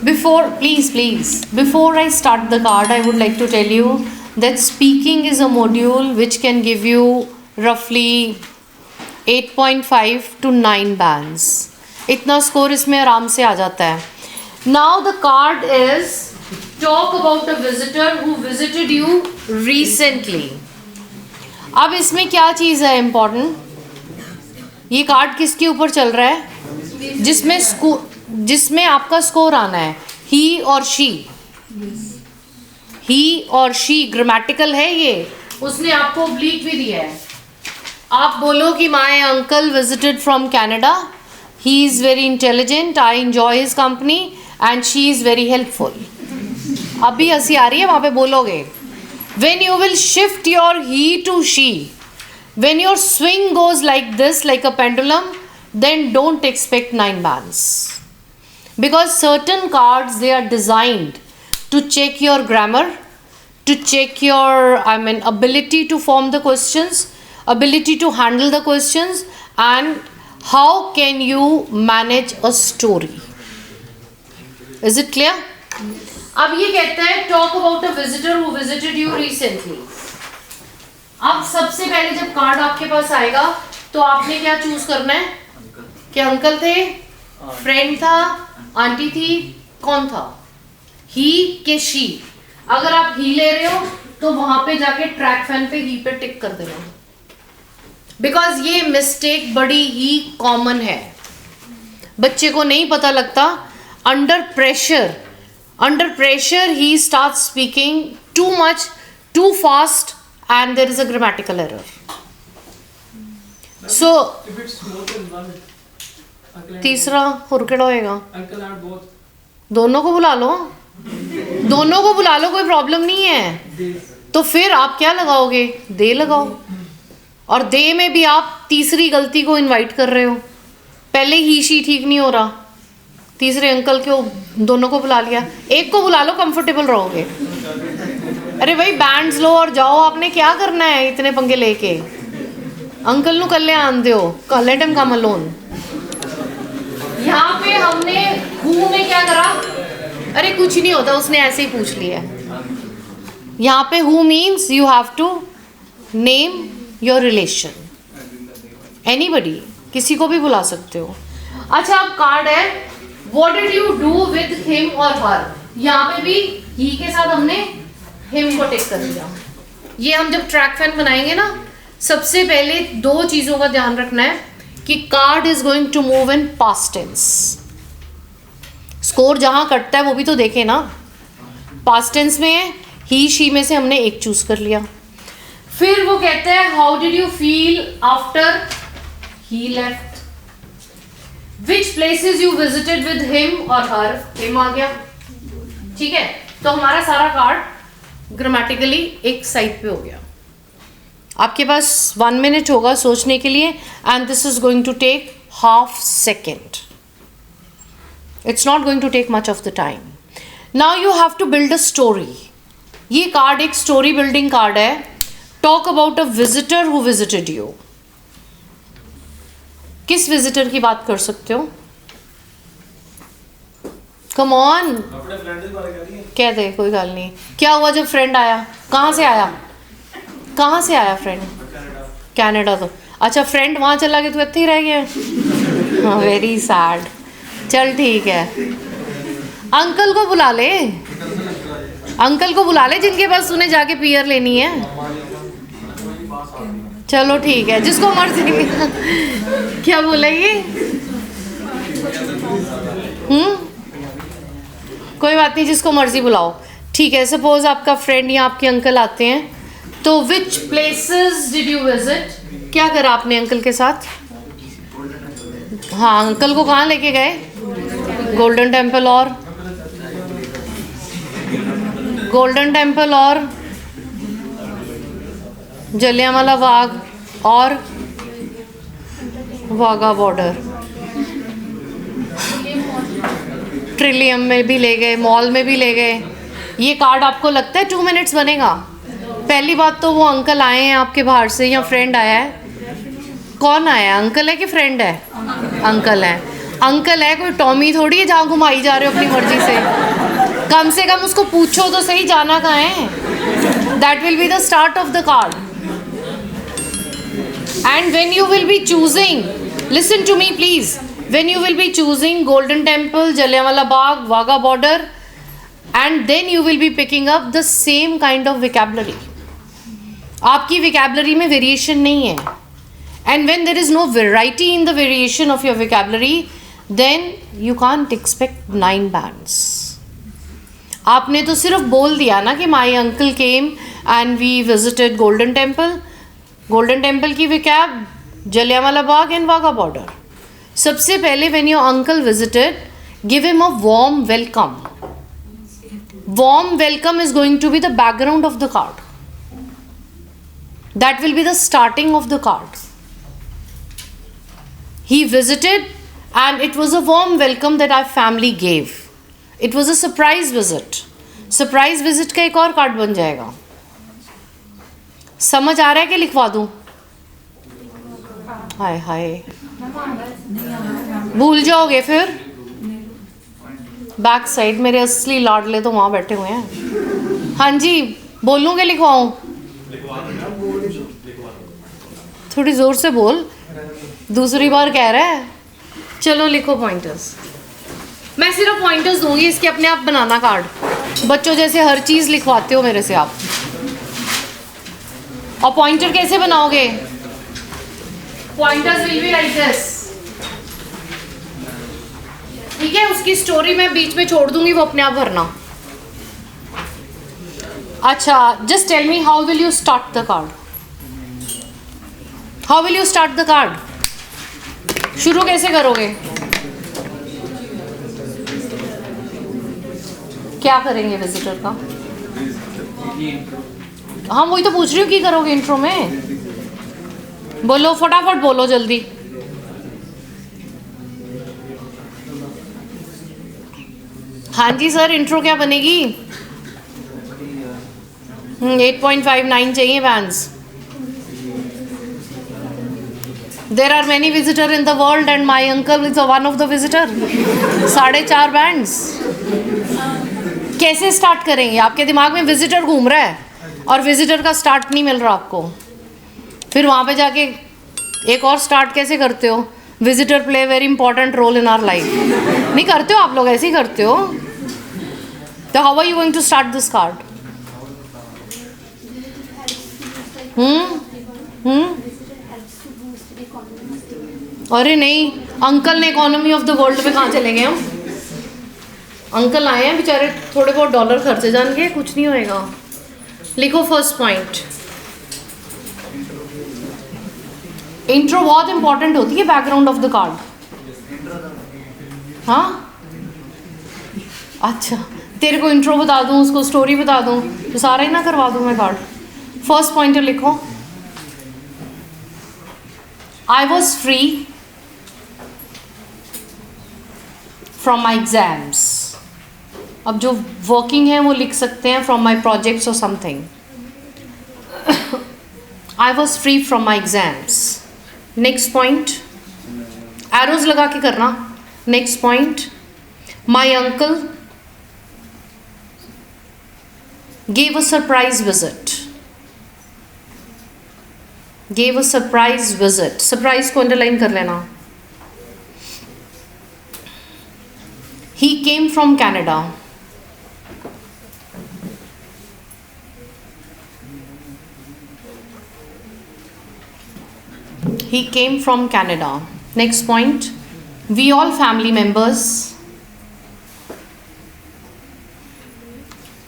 Before I start the card, I would like to tell you that speaking is a module which can give you roughly 8.5 to 9 bands. इतना score इसमें आराम से आ जाता है. Now the card is talk about a visitor who visited you recently. अब इसमें क्या चीज़ है इम्पोर्टेंट? ये कार्ड किसके ऊपर चल रहा है? जिसमें आपका स्कोर आना है. ही और शी ग्रामेटिकल है ये. उसने आपको ओब्लिक भी दिया है. आप बोलो कि my uncle visited from Canada. He is very intelligent. I enjoy his company and she is very helpful. अभी हंसी आ रही है वहाँ पे बोलोगे. When you will shift your he to she, when your swing goes like this, like a pendulum, then don't expect 9 bands. Because certain cards, they are designed to check your grammar, to check your, ability to form the questions, ability to handle the questions, and how can you manage a story. Is it clear? अब ये कहता है talk about a visitor who visited you recently. अब सबसे पहले जब card आपके पास आएगा तो आपने क्या चूज करना है? क्या अंकल थे, फ्रेंड था, आंटी थी, कौन था? ही के शी. अगर आप ही ले रहे हो तो वहां पे जाके ट्रैक फैन पे ही पे टिक कर देना. बिकॉज ये मिस्टेक बड़ी ही कॉमन है. बच्चे को नहीं पता लगता. Under pressure, he starts speaking too much, too fast, and there is a grammatical error. So, if it's more than one, तीसरा और क्या होएगा? uncle are both. दोनों को बुला लो. कोई प्रॉब्लम नहीं है. तो फिर आप क्या लगाओगे? दे लगाओ. और दे में भी आप तीसरी गलती को इनवाइट कर रहे हो. पहले ही शी ठीक नहीं हो रहा, तीसरे अंकल को दोनों को बुला लिया. एक को बुला लो, कंफर्टेबल रहोगे. अरे भाई बैंड्स लो और जाओ. आपने क्या करना है इतने पंगे लेके? अंकल नु कल आन दो, लेट हिम कम अलोन. यहाँ पे हमने हु में क्या करा? अरे कुछ नहीं होता, उसने ऐसे ही पूछ लिया. यहाँ पे who means you have to name your relation. Anybody, किसी को भी बुला सकते हो. अच्छा, अब कार्ड है What did you do with him or her? यहाँ पे भी he के साथ हमने him को टिक कर दिया. ये हम जब ट्रैक फैन बनाएंगे ना, सबसे पहले 2 चीज़ों का ध्यान रखना है कि card is going to move in past tense. Score जहाँ कटता है वो भी तो देखे ना. पास्ट टेंस में है, ही शी में से हमने एक चूज कर लिया. फिर वो कहते हैं how did you feel after he left. Which places you visited with him or her? him आ गया. ठीक है, तो हमारा सारा कार्ड ग्रामेटिकली एक साइड पे हो गया. आपके पास 1 मिनट होगा सोचने के लिए and this is going to take half second. It's not going to take much of the time. Now you have to build a story. ये कार्ड एक स्टोरी बिल्डिंग कार्ड है. Talk about a visitor who visited you. किस visitor की बात कर सकते हो? Come on, कह दे, कोई गल नहीं. क्या हुआ जब फ्रेंड आया? कहाँ से आया फ्रेंड? कनाडा. तो अच्छा, फ्रेंड वहाँ चला गया, तू इतने ही रह गया. हाँ, वेरी सैड. चल ठीक है, अंकल को बुला ले जिनके पास तूने जाके पीयर लेनी है. चलो ठीक है, जिसको मर्जी. क्या बोला ये? कोई बात नहीं, जिसको मर्जी बुलाओ. ठीक है, सपोज आपका फ्रेंड या आपके अंकल आते हैं, तो विच प्लेसेस डिड यू विजिट? क्या करा आपने अंकल के साथ? हाँ, अंकल को कहाँ लेके गए? गोल्डन टेम्पल और जलियांवाला बाग और वाघा बॉर्डर. ट्रिलियम में भी ले गए, मॉल में भी ले गए. ये कार्ड आपको लगता है 2 मिनट्स बनेगा? पहली बात तो वो अंकल आए हैं आपके बाहर से या फ्रेंड आया है? कौन आया? अंकल है कि फ्रेंड है? अंकल है. अंकल है, कोई टॉमी थोड़ी है जहाँ घुमाई जा रहे हो अपनी मर्जी से। कम से कम उसको पूछो तो सही जाना कहाँ है। That will be the start of the card. And when you will be choosing, listen to me please, when you will be choosing Golden Temple, Jallianwala Bagh, Wagah border, and then you will be picking up the same kind of vocabulary. आपकी vocabulary में variation नहीं है, and when there is no variety in the variation of your vocabulary, then you can't expect 9 bands. आपने तो सिर्फ बोल दिया ना कि my uncle came and we visited Golden Temple. Golden Temple की vocab Jallianwala Bagh and Wagah border. सबसे पहले when your uncle visited, give him a warm welcome. Warm welcome is going to be the background of the card. That will be the starting of the card. He visited and it was a warm welcome that our family gave. It was a surprise visit. Surprise visit का एक और card बन जाएगा। समझ आ रहा है कि लिखवा दूं? हाय हाय, भूल जाओगे फिर। बैक साइड मेरे असली लाडले तो वहाँ बैठे हुए हैं। हाँ जी, बोलूँ कि लिखवाऊँ? थोड़ी ज़ोर से बोल, दूसरी बार कह रहा है। चलो लिखो पॉइंटर्स। मैं सिर्फ पॉइंटर्स दूंगी, इसके अपने आप बनाना कार्ड। बच्चों जैसे हर चीज़ लिखवाते हो मेरे से आप। और पॉइंटर कैसे बनाओगे? Pointers will be like this, ठीक है। उसकी स्टोरी मैं बीच में छोड़ दूंगी, वो अपने आप भरना। अच्छा, just tell me how will you start the card? How will you start the card? शुरू कैसे करोगे? क्या करेंगे विजिटर का? हाँ, वही तो पूछ रही हूँ, क्या करोगे इंट्रो में? बोलो, फटाफट बोलो जल्दी। हाँ जी सर, इंट्रो क्या बनेगी? 8.59 चाहिए bands. There are many visitor in the world and my uncle is one of the visitor. 4.5 bands. कैसे स्टार्ट करेंगे? आपके दिमाग में विजिटर घूम रहा है और विजिटर का स्टार्ट नहीं मिल रहा आपको। फिर वहाँ पे जाके एक और स्टार्ट कैसे करते हो? Visitor play very important role in our life. नहीं करते हो आप लोग? ऐसे ही करते हो। तो how are you going to start this card? अरे नहीं, अंकल ने इकोनॉमी ऑफ द वर्ल्ड में कहाँ चले गए हम? अंकल आए हैं बेचारे, थोड़े बहुत डॉलर खर्चे जाएंगे, कुछ नहीं होएगा। लिखो फर्स्ट पॉइंट। इंट्रो बहुत इंपॉर्टेंट होती है, बैकग्राउंड ऑफ द कार्ड। हाँ, अच्छा, तेरे को इंट्रो बता दूं, उसको स्टोरी बता दूं, तो सारा ही ना करवा दूं मैं कार्ड। फर्स्ट पॉइंटर लिखो, I was free from my exams. अब जो वर्किंग है वो लिख सकते हैं फ्रॉम माई प्रोजेक्ट्स और something. I was free from my exams. Next point, arrows लगा के करना। Next point, my uncle gave a surprise visit. Gave a surprise visit. Surprise को underline कर लेना। He came from Canada. He came from Canada. Next point, we all family members.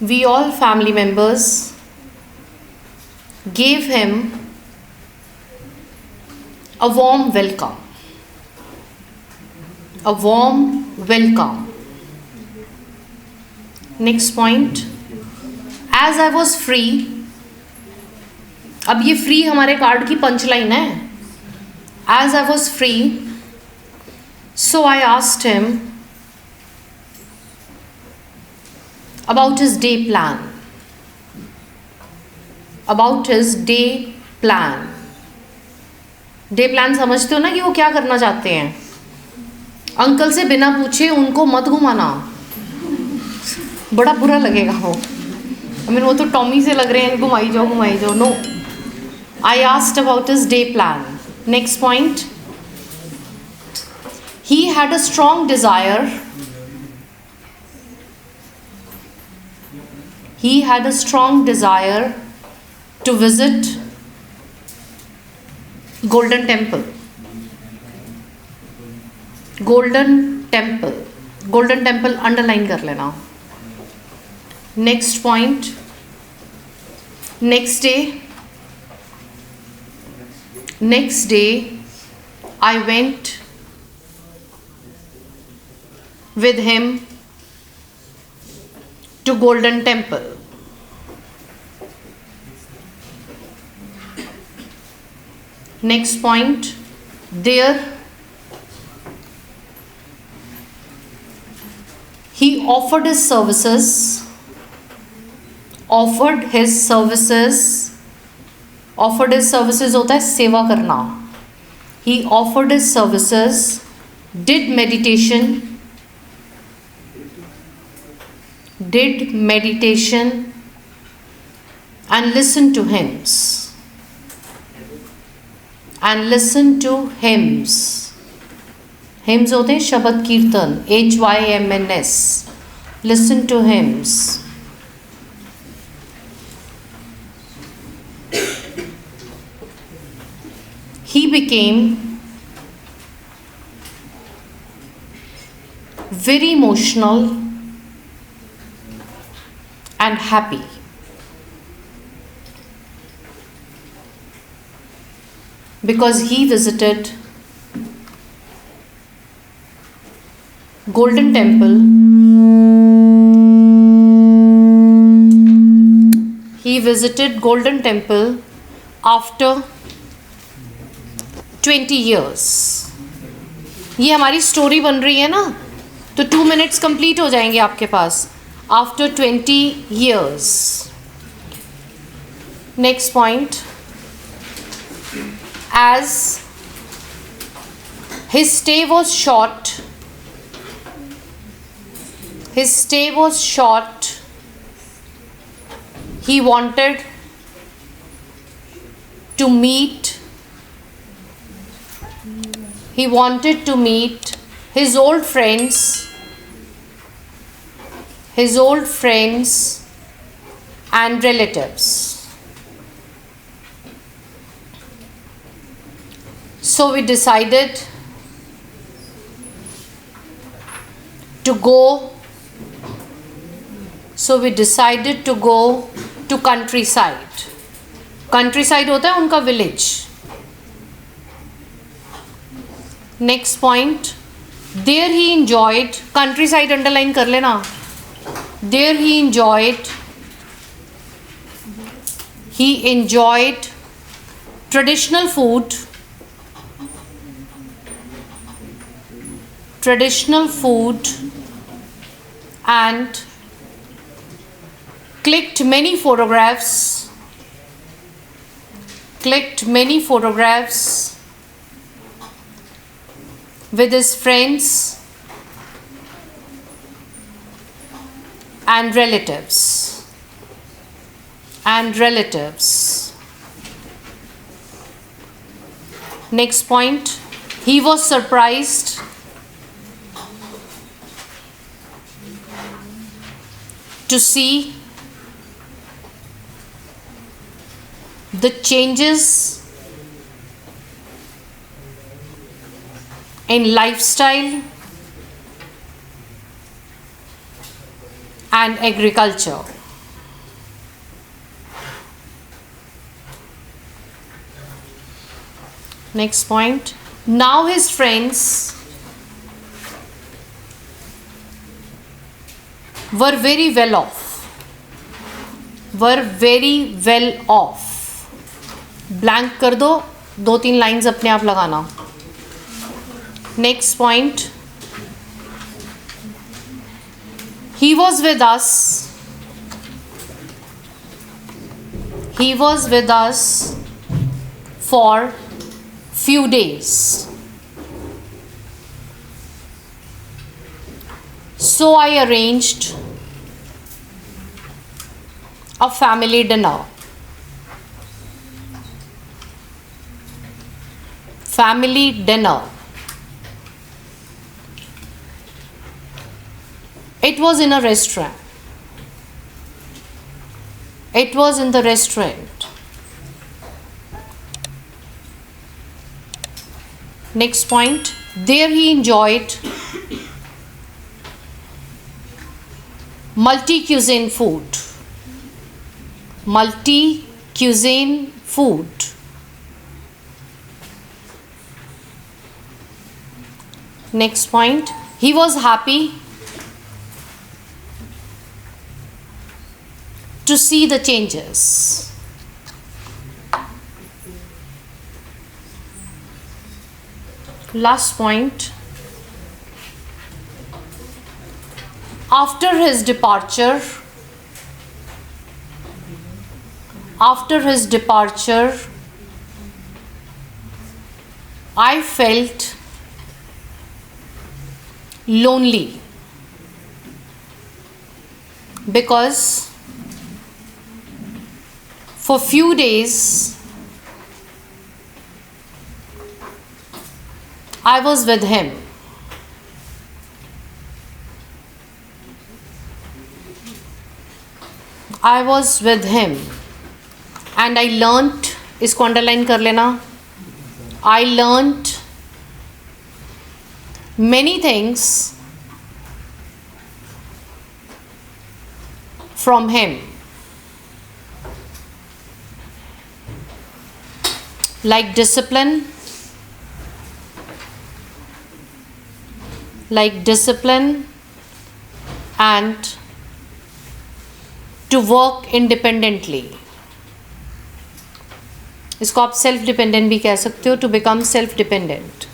We all family members gave him a warm welcome. A warm welcome. Next point, as I was free. अब ये free हमारे card की punch line है। As I was free, so I asked him about his day plan. About his day plan. Day plan समझते हो ना कि वो क्या करना चाहते हैं? अंकल से बिना पूछे उनको मत घुमाना, बड़ा बुरा लगेगा वो। आई मीन वो तो टॉमी से लग रहे हैं, घुमाई जाओ। No, I asked about his day plan. Next point, he had a strong desire to visit Golden Temple. Golden Temple underline कर लेना. Next point, next day I went with him to Golden Temple. Next point, there he offered his services होता है सेवा करना. He offered his services, did meditation and listened to hymns. Hymns होते हैं शब्द कीर्तन, HYMNS. Listen to hymns. He became very emotional and happy. Because he visited Golden Temple. He visited Golden Temple after 20 years. ये हमारी story बन रही है ना, तो 2 minutes कंप्लीट हो जाएंगे आपके पास. After 20 years. Next point, as his stay was short, he wanted to meet his old friends and relatives. So we decided to go to countryside. Countryside होता है उनका village. Next point, there he enjoyed, countryside underline कर लेना. There he enjoyed traditional food and clicked many photographs with his friends and relatives. Next point, he was surprised to see the changes in lifestyle and agriculture. Next point, now his friends were very well off. Blank कर दो, 2-3 lines अपने आप लगाना. Next point, he was with us for few days. So I arranged a family dinner. Family dinner. It was in a restaurant. It was in the restaurant. Next point. There he enjoyed multi-cuisine food. Multi-cuisine food. Next point. He was happy to see the changes. Last point. After his departure, I felt lonely because for few days I was with him. I was with him and I learnt, इसको underline कर लेना, I learnt many things from him, like discipline, and to work independently. इसको आप self dependent भी कह सकते हो, to become self dependent.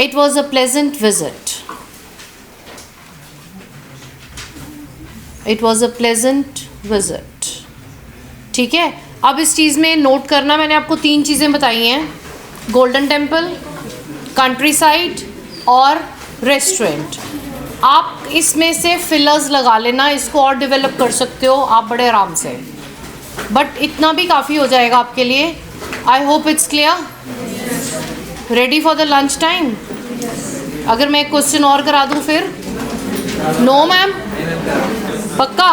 It was a pleasant visit. It was a pleasant visit. ठीक है. अब इस चीज़ में नोट करना, मैंने आपको 3 चीज़ें बताई हैं, गोल्डन टेम्पल, कंट्री साइड और रेस्टोरेंट. आप इसमें से फिलर्स लगा लेना, इसको और डेवलप कर सकते हो आप बड़े आराम से, बट इतना भी काफ़ी हो जाएगा आपके लिए. I hope it's clear. Ready for the lunch time. अगर मैं एक क्वेश्चन और करा दूँ फिर? नो मैम, पक्का?